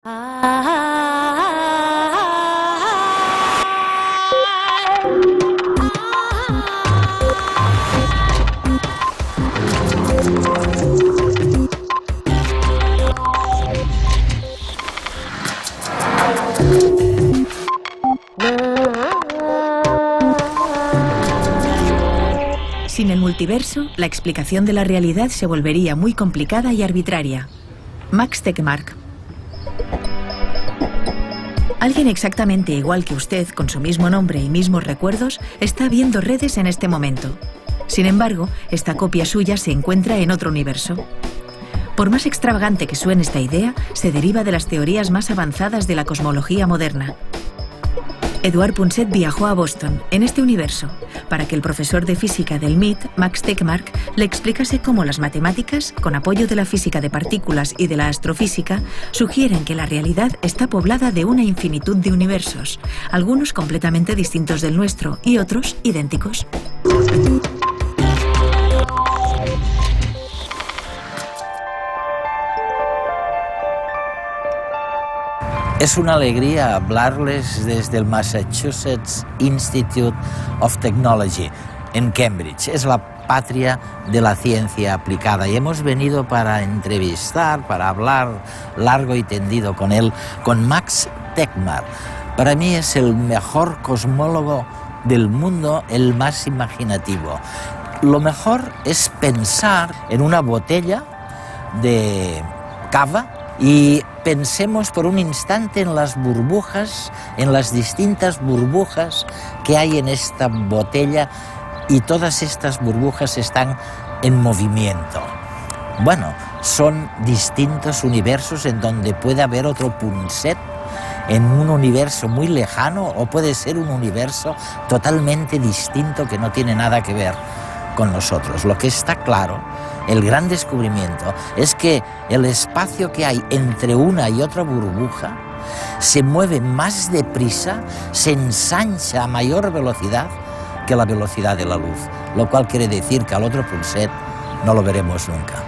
Sin el multiverso, la explicación de la realidad se volvería muy complicada y arbitraria. Max Tegmark. Alguien exactamente igual que usted, con su mismo nombre y mismos recuerdos, está viendo redes en este momento. Sin embargo, esta copia suya se encuentra en otro universo. Por más extravagante que suene esta idea, se deriva de las teorías más avanzadas de la cosmología moderna. Edouard Punset viajó a Boston, en este universo, para que el profesor de física del MIT, Max Tegmark, le explicase cómo las matemáticas, con apoyo de la física de partículas y de la astrofísica, sugieren que la realidad está poblada de una infinitud de universos, algunos completamente distintos del nuestro y otros idénticos. Es una alegría hablarles desde el Massachusetts Institute of Technology en Cambridge. Es la patria de la ciencia aplicada y hemos venido para entrevistar, para hablar largo y tendido con él, con Max Tegmark. Para mí es el mejor cosmólogo del mundo, el más imaginativo. Lo mejor es pensar en una botella de cava y pensemos por un instante en las burbujas, en las distintas burbujas que hay en esta botella, y todas estas burbujas están en movimiento. Bueno, son distintos universos en donde puede haber otro Punset en un universo muy lejano, o puede ser un universo totalmente distinto que no tiene nada que ver con nosotros. Lo que está claro, el gran descubrimiento, es que el espacio que hay entre una y otra burbuja se mueve más deprisa, se ensancha a mayor velocidad que la velocidad de la luz, lo cual quiere decir que al otro Punset no lo veremos nunca.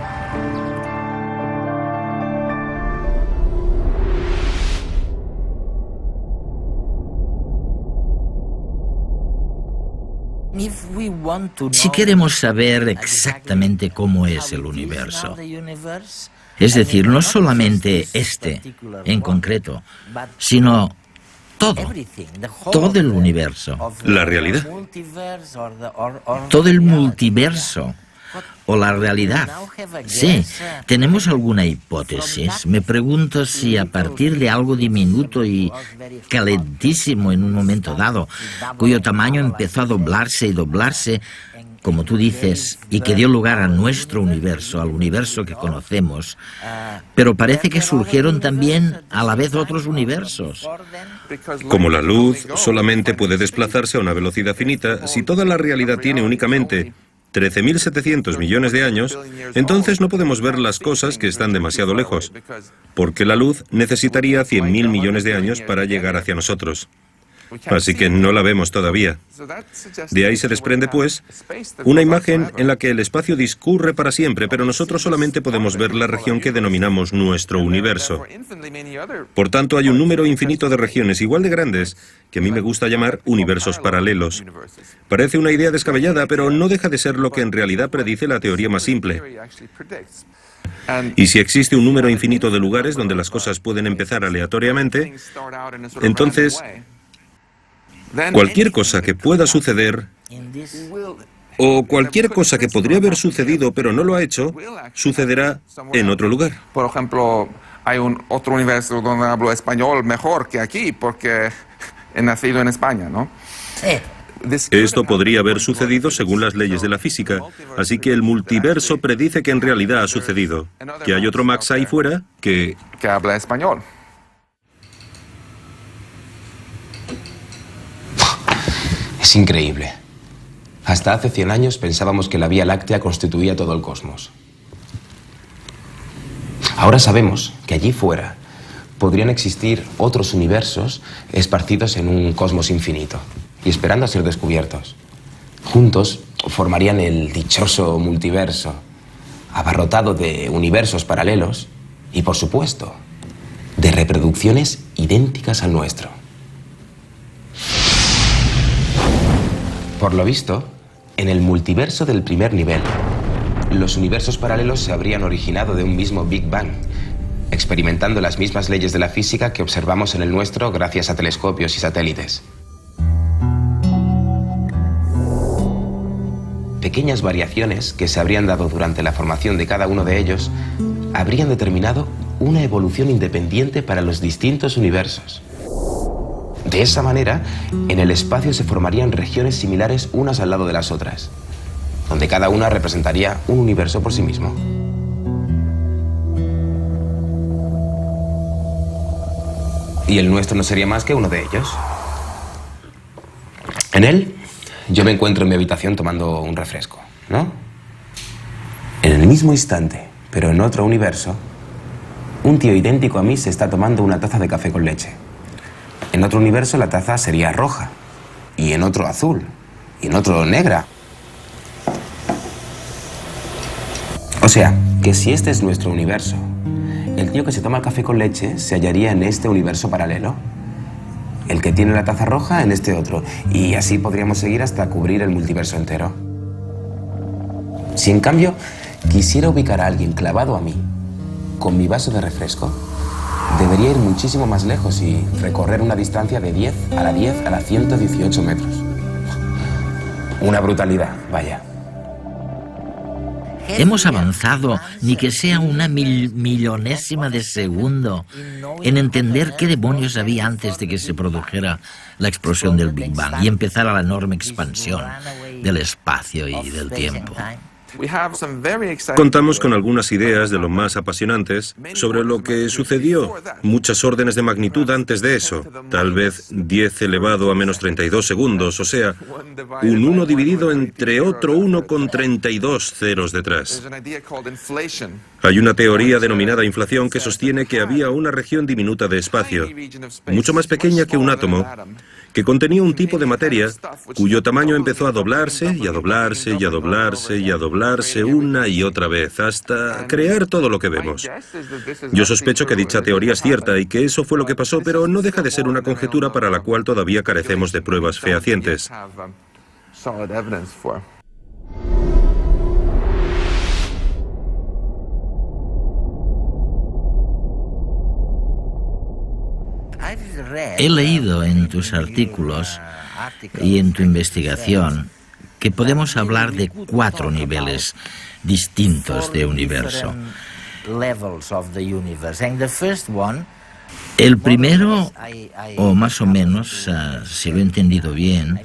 Si queremos saber exactamente cómo es el universo, es decir, no solamente este en concreto, sino todo el universo, La realidad. todo el multiverso o la realidad. Sí, ¿tenemos alguna hipótesis? Me pregunto si a partir de algo diminuto y calentísimo en un momento dado, cuyo tamaño empezó a doblarse y doblarse, como tú dices, y que dio lugar a nuestro universo, al universo que conocemos, pero parece que surgieron también a la vez otros universos. Como la luz solamente puede desplazarse a una velocidad finita, si toda la realidad tiene únicamente 13.700 millones de años, entonces no podemos ver las cosas que están demasiado lejos, porque la luz necesitaría 100.000 millones de años para llegar hacia nosotros. Así que no la vemos todavía. De ahí se desprende, pues, una imagen en la que el espacio discurre para siempre, pero nosotros solamente podemos ver la región que denominamos nuestro universo. Por tanto, hay un número infinito de regiones igual de grandes, que a mí me gusta llamar universos paralelos. Parece una idea descabellada, pero no deja de ser lo que en realidad predice la teoría más simple. Y si existe un número infinito de lugares donde las cosas pueden empezar aleatoriamente, entonces cualquier cosa que pueda suceder, o cualquier cosa que podría haber sucedido pero no lo ha hecho, sucederá en otro lugar. Por ejemplo, hay otro universo donde hablo español mejor que aquí, porque he nacido en España, ¿no? Esto podría haber sucedido según las leyes de la física, así que el multiverso predice que en realidad ha sucedido, que hay otro Max ahí fuera que habla español. Es increíble. Hasta hace 100 años pensábamos que la Vía Láctea constituía todo el cosmos. Ahora sabemos que allí fuera podrían existir otros universos esparcidos en un cosmos infinito y esperando a ser descubiertos. Juntos formarían el dichoso multiverso, abarrotado de universos paralelos y, por supuesto, de reproducciones idénticas al nuestro. Por lo visto, en el multiverso del primer nivel, los universos paralelos se habrían originado de un mismo Big Bang, experimentando las mismas leyes de la física que observamos en el nuestro gracias a telescopios y satélites. Pequeñas variaciones que se habrían dado durante la formación de cada uno de ellos habrían determinado una evolución independiente para los distintos universos. De esa manera, en el espacio se formarían regiones similares unas al lado de las otras, donde cada una representaría un universo por sí mismo. Y el nuestro no sería más que uno de ellos. En él, yo me encuentro en mi habitación tomando un refresco, ¿no? En el mismo instante, pero en otro universo, un tío idéntico a mí se está tomando una taza de café con leche. En otro universo la taza sería roja, y en otro azul, y en otro negra. O sea, que si este es nuestro universo, el tío que se toma el café con leche se hallaría en este universo paralelo. El que tiene la taza roja en este otro, y así podríamos seguir hasta cubrir el multiverso entero. Si en cambio quisiera ubicar a alguien clavado a mí, con mi vaso de refresco, debería ir muchísimo más lejos y recorrer una distancia de 10 a la 10 a la 118 metros. Una brutalidad, vaya. Hemos avanzado, ni que sea una millonésima de segundo, en entender qué demonios había antes de que se produjera la explosión del Big Bang y empezara la enorme expansión del espacio y del tiempo. Contamos con algunas ideas de lo más apasionantes sobre lo que sucedió, muchas órdenes de magnitud antes de eso, tal vez 10 elevado a menos 32 segundos, o sea, un 1 dividido entre otro 1 con 32 ceros detrás. Hay una teoría denominada inflación que sostiene que había una región diminuta de espacio, mucho más pequeña que un átomo, que contenía un tipo de materia cuyo tamaño empezó a doblarse y a doblarse y a doblarse y a doblarse una y otra vez, hasta crear todo lo que vemos. Yo sospecho que dicha teoría es cierta y que eso fue lo que pasó, pero no deja de ser una conjetura para la cual todavía carecemos de pruebas fehacientes. He leído en tus artículos y en tu investigación que podemos hablar de 4 niveles distintos de universo. El primero, o más o menos, si lo he entendido bien,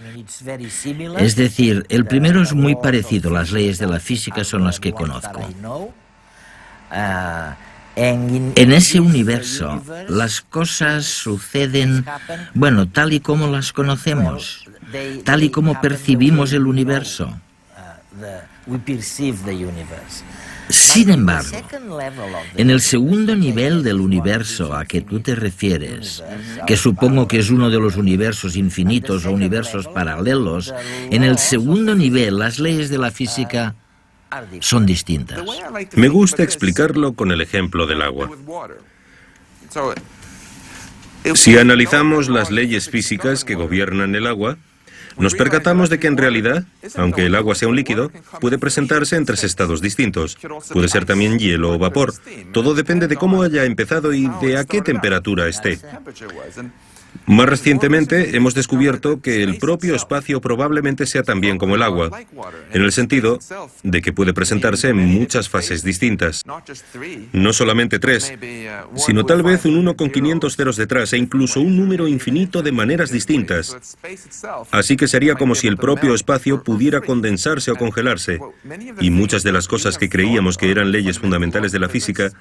es decir, el primero es muy parecido, las leyes de la física son las que conozco. En ese universo, las cosas suceden, bueno, tal y como las conocemos, tal y como percibimos el universo. Sin embargo, en el segundo nivel del universo a que tú te refieres, que supongo que es uno de los universos infinitos o universos paralelos, en el segundo nivel las leyes de la física son distintas. Me gusta explicarlo con el ejemplo del agua. Si analizamos las leyes físicas que gobiernan el agua, nos percatamos de que en realidad, aunque el agua sea un líquido, puede presentarse en 3 estados distintos. Puede ser también hielo o vapor. Todo depende de cómo haya empezado y de a qué temperatura esté. Más recientemente hemos descubierto que el propio espacio probablemente sea también como el agua, en el sentido de que puede presentarse en muchas fases distintas. No solamente 3, sino tal vez un 1 con 500 ceros detrás e incluso un número infinito de maneras distintas. Así que sería como si el propio espacio pudiera condensarse o congelarse, y muchas de las cosas que creíamos que eran leyes fundamentales de la física,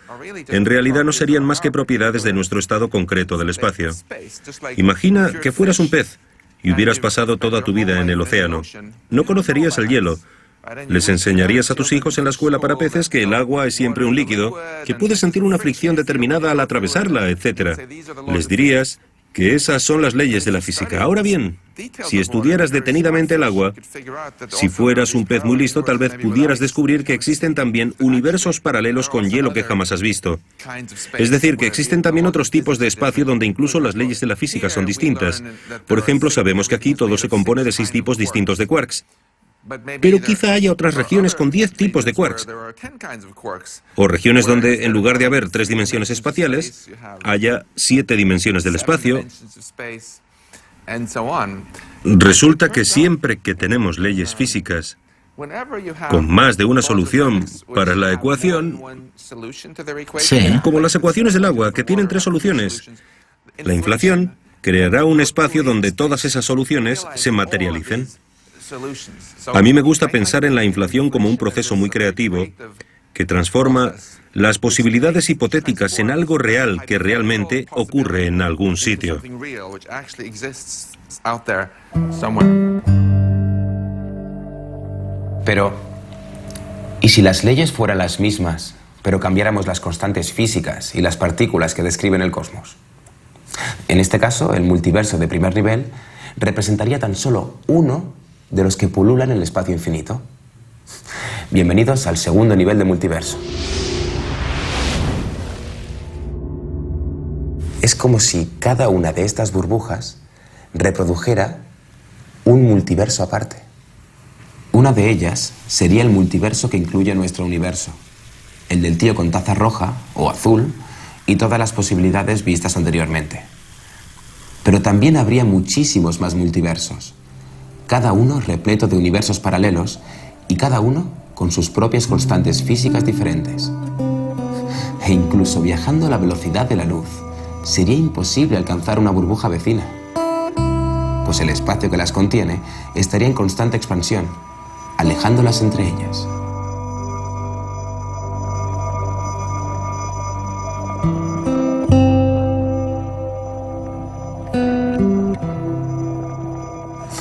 en realidad no serían más que propiedades de nuestro estado concreto del espacio. Imagina que fueras un pez y hubieras pasado toda tu vida en el océano. No conocerías el hielo. Les enseñarías a tus hijos en la escuela para peces que el agua es siempre un líquido, que puedes sentir una fricción determinada al atravesarla, etc. Les dirías que esas son las leyes de la física. Ahora bien, si estudiaras detenidamente el agua, si fueras un pez muy listo, tal vez pudieras descubrir que existen también universos paralelos con hielo que jamás has visto. Es decir, que existen también otros tipos de espacio donde incluso las leyes de la física son distintas. Por ejemplo, sabemos que aquí todo se compone de 6 tipos distintos de quarks. Pero quizá haya otras regiones con 10 tipos de quarks. O regiones donde, en lugar de haber 3 dimensiones espaciales, haya 7 dimensiones del espacio. Resulta que siempre que tenemos leyes físicas con más de una solución para la ecuación, Sí. como las ecuaciones del agua, que tienen 3 soluciones, la inflación creará un espacio donde todas esas soluciones se materialicen. A mí me gusta pensar en la inflación como un proceso muy creativo que transforma las posibilidades hipotéticas en algo real que realmente ocurre en algún sitio. Pero, ¿y si las leyes fueran las mismas, pero cambiáramos las constantes físicas y las partículas que describen el cosmos? En este caso, el multiverso de primer nivel representaría tan solo uno de los que pululan en el espacio infinito. Bienvenidos al segundo nivel de multiverso. Es como si cada una de estas burbujas reprodujera un multiverso aparte. Una de ellas sería el multiverso que incluye nuestro universo, el del tío con taza roja o azul y todas las posibilidades vistas anteriormente. Pero también habría muchísimos más multiversos, cada uno repleto de universos paralelos y cada uno con sus propias constantes físicas diferentes. E incluso viajando a la velocidad de la luz, sería imposible alcanzar una burbuja vecina, pues el espacio que las contiene estaría en constante expansión, alejándolas entre ellas.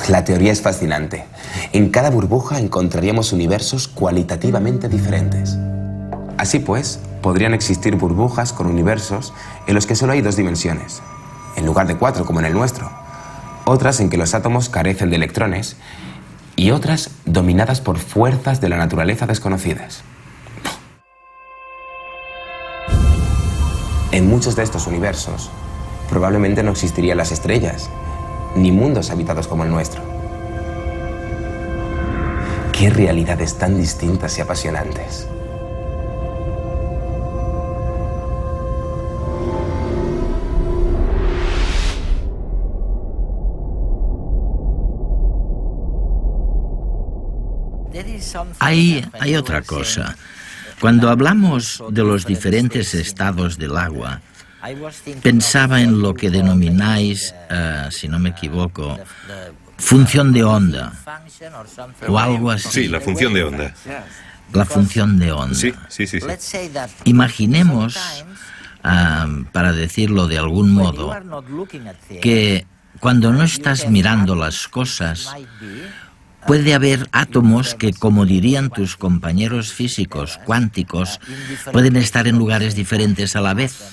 La teoría es fascinante. En cada burbuja encontraríamos universos cualitativamente diferentes. Así pues, podrían existir burbujas con universos en los que solo hay 2 dimensiones, en lugar de 4 como en el nuestro. Otras en que los átomos carecen de electrones y otras dominadas por fuerzas de la naturaleza desconocidas. En muchos de estos universos, probablemente no existirían las estrellas, ni mundos habitados como el nuestro. ¡Qué realidades tan distintas y apasionantes! Hay otra cosa. Cuando hablamos de los diferentes estados del agua, pensaba en lo que denomináis, si no me equivoco, función de onda, o algo así. Sí, la función de onda. La función de onda. Sí. Imaginemos, para decirlo de algún modo, que cuando no estás mirando las cosas, puede haber átomos que, como dirían tus compañeros físicos cuánticos, pueden estar en lugares diferentes a la vez.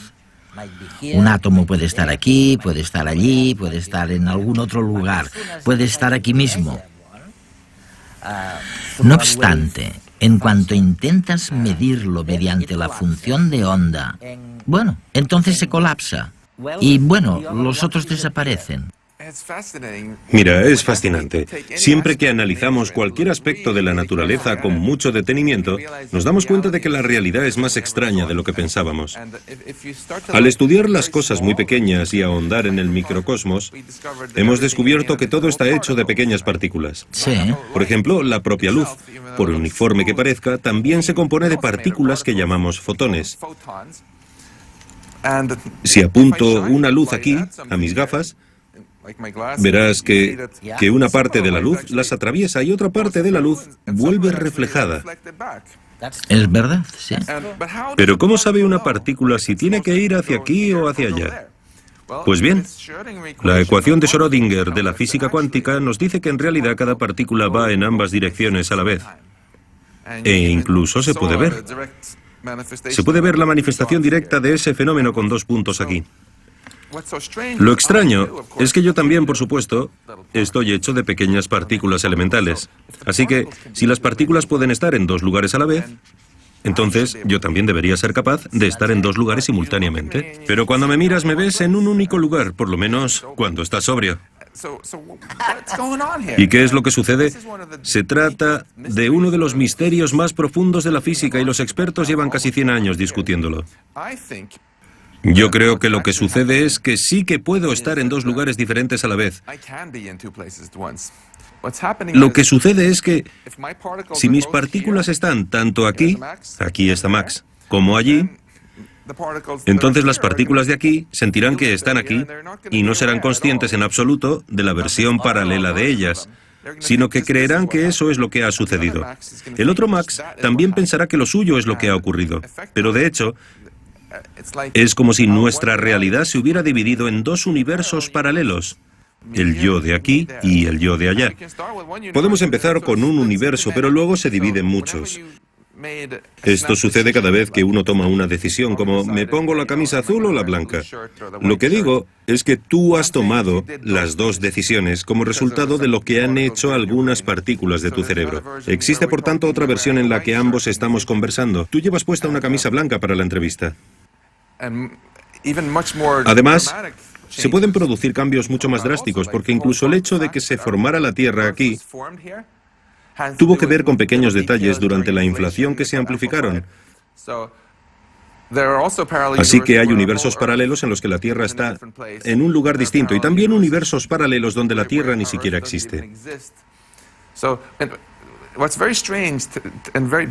Un átomo puede estar aquí, puede estar allí, puede estar en algún otro lugar, puede estar aquí mismo. No obstante, en cuanto intentas medirlo mediante la función de onda, bueno, entonces se colapsa. Y bueno, los otros desaparecen. Mira, es fascinante. Siempre que analizamos cualquier aspecto de la naturaleza con mucho detenimiento, nos damos cuenta de que la realidad es más extraña de lo que pensábamos. Al estudiar las cosas muy pequeñas y ahondar en el microcosmos, hemos descubierto que todo está hecho de pequeñas partículas. Sí. Por ejemplo, la propia luz, por uniforme que parezca, también se compone de partículas que llamamos fotones. Si apunto una luz aquí, a mis gafas, verás que una parte de la luz las atraviesa y otra parte de la luz vuelve reflejada. Es verdad, sí. Pero ¿cómo sabe una partícula si tiene que ir hacia aquí o hacia allá? Pues bien, la ecuación de Schrödinger de la física cuántica nos dice que en realidad cada partícula va en ambas direcciones a la vez. E incluso se puede ver. Se puede ver la manifestación directa de ese fenómeno con 2 puntos aquí. Lo extraño es que yo también, por supuesto, estoy hecho de pequeñas partículas elementales. Así que, si las partículas pueden estar en dos lugares a la vez, entonces yo también debería ser capaz de estar en dos lugares simultáneamente. Pero cuando me miras me ves en un único lugar, por lo menos cuando estás sobrio. ¿Y qué es lo que sucede? Se trata de uno de los misterios más profundos de la física y los expertos llevan casi 100 años discutiéndolo. Yo creo que lo que sucede es que sí que puedo estar en dos lugares diferentes a la vez. Lo que sucede es que si mis partículas están tanto aquí está Max, como allí, entonces las partículas de aquí sentirán que están aquí y no serán conscientes en absoluto de la versión paralela de ellas, sino que creerán que eso es lo que ha sucedido. El otro Max también pensará que lo suyo es lo que ha ocurrido, pero de hecho es como si nuestra realidad se hubiera dividido en dos universos paralelos, el yo de aquí y el yo de allá. Podemos empezar con un universo, pero luego se divide en muchos. Esto sucede cada vez que uno toma una decisión, como ¿me pongo la camisa azul o la blanca? Lo que digo es que tú has tomado las dos decisiones como resultado de lo que han hecho algunas partículas de tu cerebro. Existe, por tanto, otra versión en la que ambos estamos conversando. Tú llevas puesta una camisa blanca para la entrevista. Además, se pueden producir cambios mucho más drásticos, porque incluso el hecho de que se formara la Tierra aquí tuvo que ver con pequeños detalles durante la inflación que se amplificaron. Así que hay universos paralelos en los que la Tierra está en un lugar distinto y también universos paralelos donde la Tierra ni siquiera existe.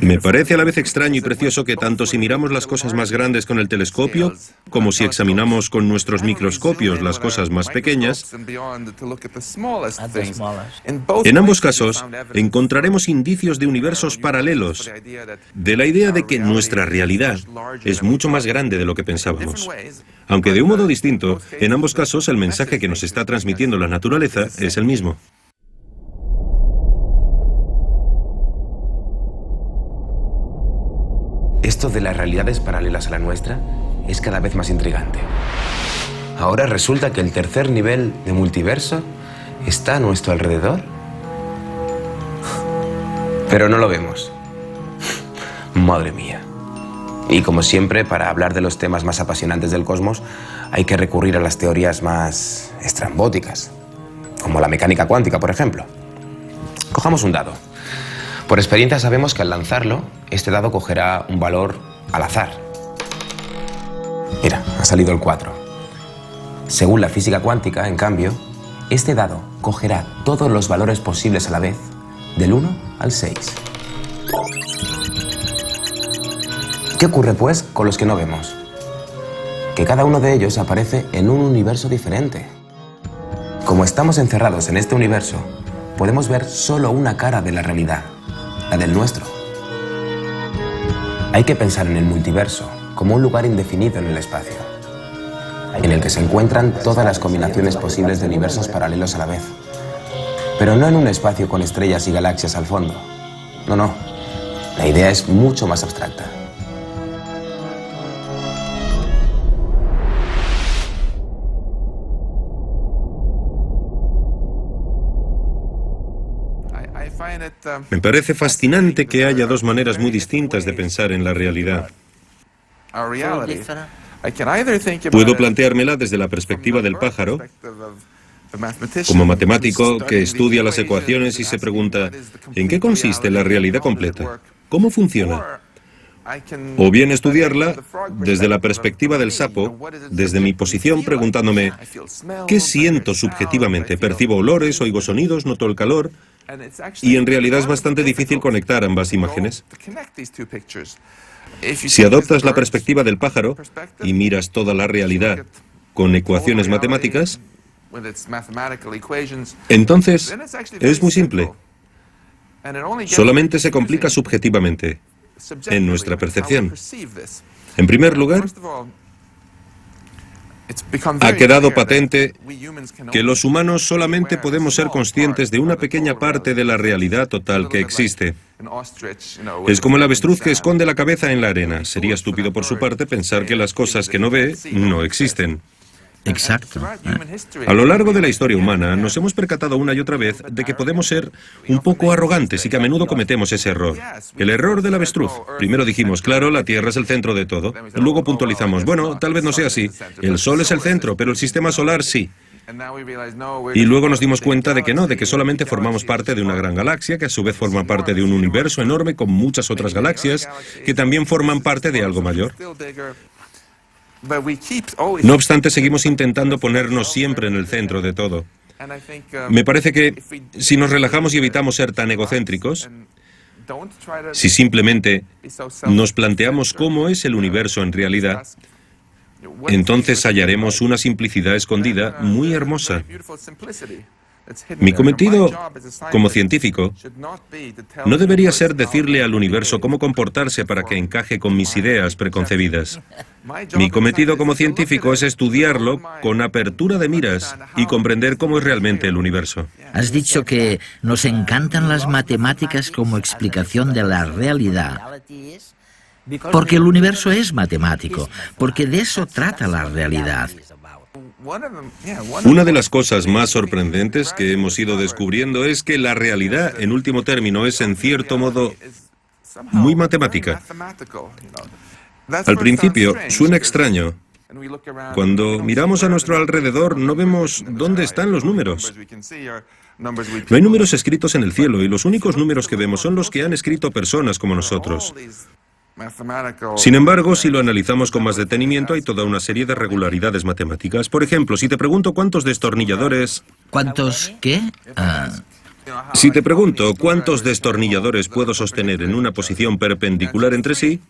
Me parece a la vez extraño y precioso que tanto si miramos las cosas más grandes con el telescopio, como si examinamos con nuestros microscopios las cosas más pequeñas, en ambos casos encontraremos indicios de universos paralelos, de la idea de que nuestra realidad es mucho más grande de lo que pensábamos. Aunque de un modo distinto, en ambos casos el mensaje que nos está transmitiendo la naturaleza es el mismo. Esto de las realidades paralelas a la nuestra es cada vez más intrigante. Ahora resulta que el tercer nivel de multiverso está a nuestro alrededor. Pero no lo vemos. Madre mía. Y como siempre, para hablar de los temas más apasionantes del cosmos, hay que recurrir a las teorías más estrambóticas, como la mecánica cuántica, por ejemplo. Cojamos un dado. Por experiencia sabemos que al lanzarlo, este dado cogerá un valor al azar. Mira, ha salido el 4. Según la física cuántica, en cambio, este dado cogerá todos los valores posibles a la vez, del 1 al 6. ¿Qué ocurre, pues, con los que no vemos? Que cada uno de ellos aparece en un universo diferente. Como estamos encerrados en este universo, podemos ver solo una cara de la realidad, la del nuestro. Hay que pensar en el multiverso como un lugar indefinido en el espacio, en el que se encuentran todas las combinaciones posibles de universos paralelos a la vez. Pero no en un espacio con estrellas y galaxias al fondo. No, no. La idea es mucho más abstracta. Me parece fascinante que haya dos maneras muy distintas de pensar en la realidad. Puedo planteármela desde la perspectiva del pájaro, como matemático que estudia las ecuaciones y se pregunta ¿en qué consiste la realidad completa? ¿Cómo funciona? O bien estudiarla desde la perspectiva del sapo, desde mi posición preguntándome ¿qué siento subjetivamente? ¿Percibo olores, oigo sonidos, noto el calor? Y en realidad es bastante difícil conectar ambas imágenes. Si adoptas la perspectiva del pájaro y miras toda la realidad con ecuaciones matemáticas, entonces es muy simple. Solamente se complica subjetivamente, en nuestra percepción. En primer lugar, ha quedado patente que los humanos solamente podemos ser conscientes de una pequeña parte de la realidad total que existe. Es como el avestruz que esconde la cabeza en la arena. Sería estúpido por su parte pensar que las cosas que no ve no existen. Exacto. A lo largo de la historia humana nos hemos percatado una y otra vez de que podemos ser un poco arrogantes y que a menudo cometemos ese error. El error del avestruz. Primero dijimos, claro, la Tierra es el centro de todo. Luego puntualizamos, bueno, tal vez no sea así. El Sol es el centro, pero el sistema solar sí. Y luego nos dimos cuenta de que no, de que solamente formamos parte de una gran galaxia, que a su vez forma parte de un universo enorme con muchas otras galaxias, que también forman parte de algo mayor. No obstante, seguimos intentando ponernos siempre en el centro de todo. Me parece que si nos relajamos y evitamos ser tan egocéntricos, si simplemente nos planteamos cómo es el universo en realidad, entonces hallaremos una simplicidad escondida muy hermosa. Mi cometido como científico no debería ser decirle al universo cómo comportarse para que encaje con mis ideas preconcebidas. Mi cometido como científico es estudiarlo con apertura de miras y comprender cómo es realmente el universo. Has dicho que nos encantan las matemáticas como explicación de la realidad. Porque el universo es matemático, porque de eso trata la realidad. Una de las cosas más sorprendentes que hemos ido descubriendo es que la realidad, en último término, es en cierto modo muy matemática. Al principio suena extraño. Cuando miramos a nuestro alrededor no vemos dónde están los números. No hay números escritos en el cielo y los únicos números que vemos son los que han escrito personas como nosotros. Sin embargo, si lo analizamos con más detenimiento, hay toda una serie de regularidades matemáticas. Por ejemplo, si te pregunto cuántos destornilladores... ¿Cuántos qué? Si te pregunto cuántos destornilladores puedo sostener en una posición perpendicular entre sí,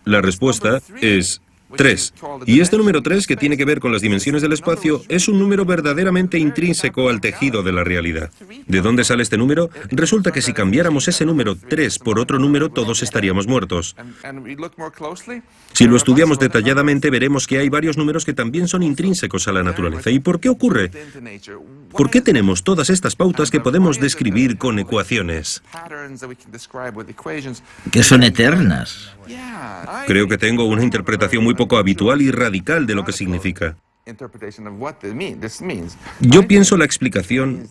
la respuesta es 3. Y este número 3, que tiene que ver con las dimensiones del espacio, es un número verdaderamente intrínseco al tejido de la realidad. ¿De dónde sale este número? Resulta que si cambiáramos ese número 3 por otro número, todos estaríamos muertos. Si lo estudiamos detalladamente, veremos que hay varios números que también son intrínsecos a la naturaleza. ¿Y por qué ocurre? ¿Por qué tenemos todas estas pautas que podemos describir con ecuaciones? Que son eternas. Creo que tengo una interpretación muy poco habitual y radical de lo que significa. Yo pienso la explicación...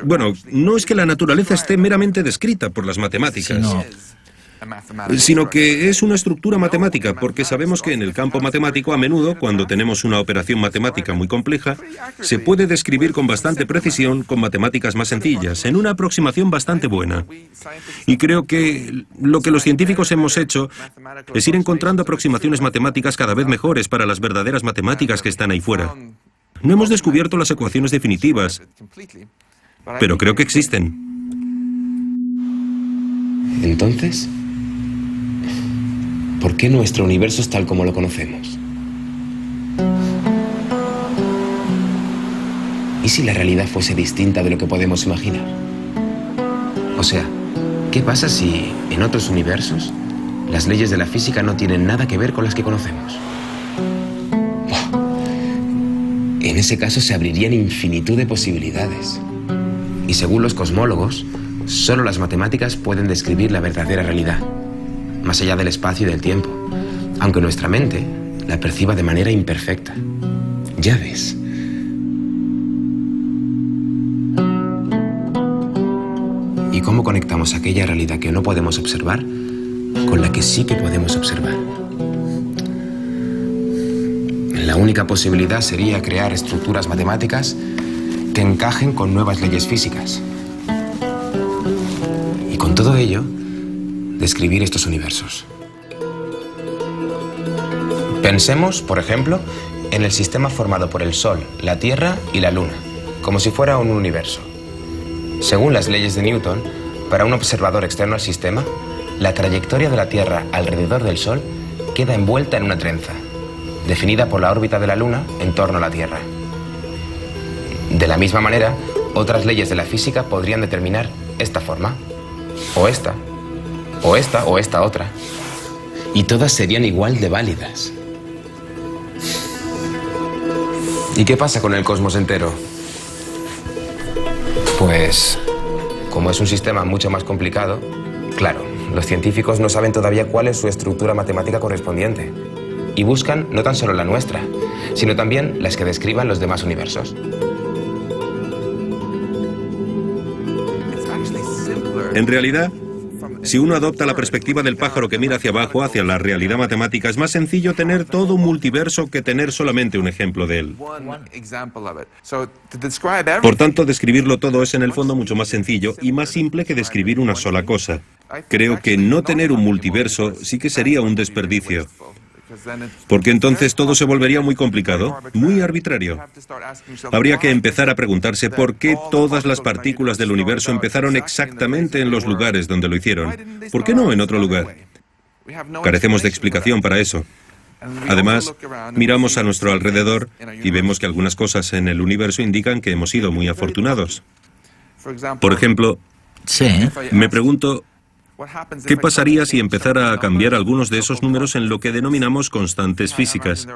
Bueno, no es que la naturaleza esté meramente descrita por las matemáticas, sino que es una estructura matemática, porque sabemos que en el campo matemático a menudo, cuando tenemos una operación matemática muy compleja, se puede describir con bastante precisión con matemáticas más sencillas, en una aproximación bastante buena. Y creo que lo que los científicos hemos hecho es ir encontrando aproximaciones matemáticas cada vez mejores para las verdaderas matemáticas que están ahí fuera. No hemos descubierto las ecuaciones definitivas, pero creo que existen. Entonces, ¿por qué nuestro universo es tal como lo conocemos? ¿Y si la realidad fuese distinta de lo que podemos imaginar? O sea, ¿qué pasa si en otros universos las leyes de la física no tienen nada que ver con las que conocemos? En ese caso se abrirían infinitud de posibilidades. Y según los cosmólogos, solo las matemáticas pueden describir la verdadera realidad, más allá del espacio y del tiempo, aunque nuestra mente la perciba de manera imperfecta. Ya ves. ¿Y cómo conectamos aquella realidad que no podemos observar con la que sí que podemos observar? La única posibilidad sería crear estructuras matemáticas que encajen con nuevas leyes físicas. Y con todo ello, describir estos universos. Pensemos, por ejemplo, en el sistema formado por el Sol, la Tierra y la Luna, como si fuera un universo. Según las leyes de Newton, para un observador externo al sistema, la trayectoria de la Tierra alrededor del Sol queda envuelta en una trenza, definida por la órbita de la Luna en torno a la Tierra. De la misma manera, otras leyes de la física podrían determinar esta forma, o esta, o esta, o esta otra. Y todas serían igual de válidas. ¿Y qué pasa con el cosmos entero? Pues, como es un sistema mucho más complicado, claro, los científicos no saben todavía cuál es su estructura matemática correspondiente. Y buscan no tan solo la nuestra, sino también las que describan los demás universos. En realidad, si uno adopta la perspectiva del pájaro que mira hacia abajo, hacia la realidad matemática, es más sencillo tener todo un multiverso que tener solamente un ejemplo de él. Por tanto, describirlo todo es en el fondo mucho más sencillo y más simple que describir una sola cosa. Creo que no tener un multiverso sí que sería un desperdicio, porque entonces todo se volvería muy complicado, muy arbitrario. Habría que empezar a preguntarse por qué todas las partículas del universo empezaron exactamente en los lugares donde lo hicieron. ¿Por qué no en otro lugar? Carecemos de explicación para eso. Además, miramos a nuestro alrededor y vemos que algunas cosas en el universo indican que hemos sido muy afortunados. Por ejemplo, Sí. me pregunto, ¿qué pasaría si empezara a cambiar algunos de esos números en lo que denominamos constantes físicas?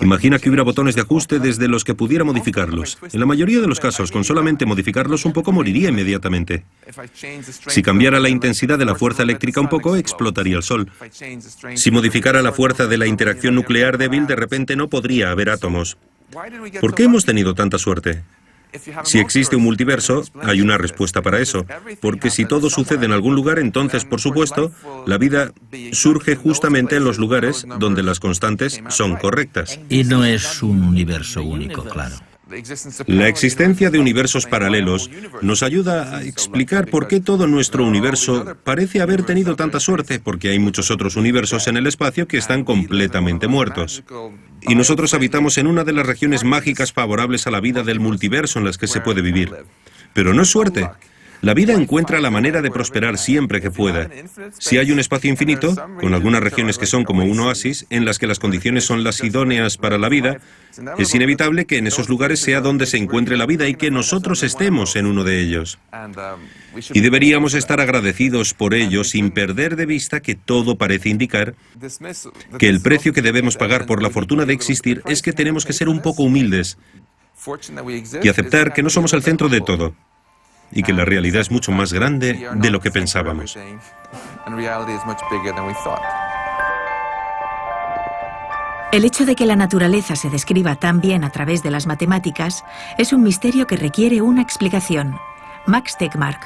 Imagina que hubiera botones de ajuste desde los que pudiera modificarlos. En la mayoría de los casos, con solamente modificarlos un poco, moriría inmediatamente. Si cambiara la intensidad de la fuerza eléctrica un poco, explotaría el Sol. Si modificara la fuerza de la interacción nuclear débil, de repente no podría haber átomos. ¿Por qué hemos tenido tanta suerte? Si existe un multiverso, hay una respuesta para eso, porque si todo sucede en algún lugar, entonces, por supuesto, la vida surge justamente en los lugares donde las constantes son correctas. Y no es un universo único, claro. La existencia de universos paralelos nos ayuda a explicar por qué todo nuestro universo parece haber tenido tanta suerte, porque hay muchos otros universos en el espacio que están completamente muertos. Y nosotros habitamos en una de las regiones mágicas favorables a la vida del multiverso en las que se puede vivir. Pero no es suerte. La vida encuentra la manera de prosperar siempre que pueda. Si hay un espacio infinito, con algunas regiones que son como un oasis, en las que las condiciones son las idóneas para la vida, es inevitable que en esos lugares sea donde se encuentre la vida y que nosotros estemos en uno de ellos. Y deberíamos estar agradecidos por ello sin perder de vista que todo parece indicar que el precio que debemos pagar por la fortuna de existir es que tenemos que ser un poco humildes y aceptar que no somos el centro de todo, y que la realidad es mucho más grande de lo que pensábamos. El hecho de que la naturaleza se describa tan bien a través de las matemáticas es un misterio que requiere una explicación. Max Tegmark.